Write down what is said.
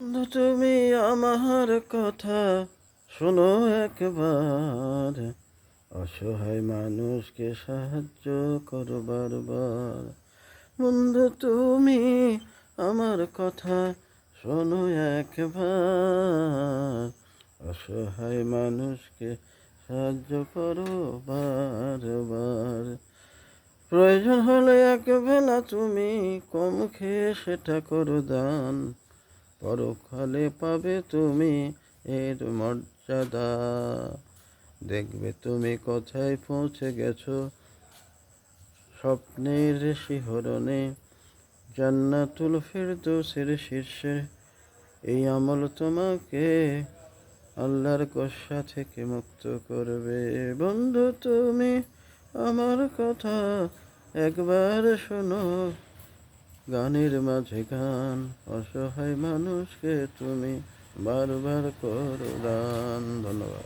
বন্ধু তুমি আমার কথা শোনো একবার, অসহায় মানুষকে সাহায্য করো বারবার। বন্ধু তুমি আমার কথা শোনো একবার, অসহায় মানুষকে সাহায্য করো বারবার। প্রয়োজন হলে এক বেলা তুমি কম খেয়ে সেটা করো দান, পরকালে পাবে তুমি এর মর্যাদা। দেখবে তুমি কোথায় পৌঁছে গেছো স্বপ্নের শিহরণে, জান্নাতুল ফেরদৌসের শীর্ষে। এই আমল তোমাকে আল্লাহর কষ্টা থেকে মুক্ত করবে। বন্ধু তুমি আমার কথা একবার শোনো, গানের মাঝে গান, অসহায় মানুষকে তুমি বারবার করো দান। ধন্যবাদ।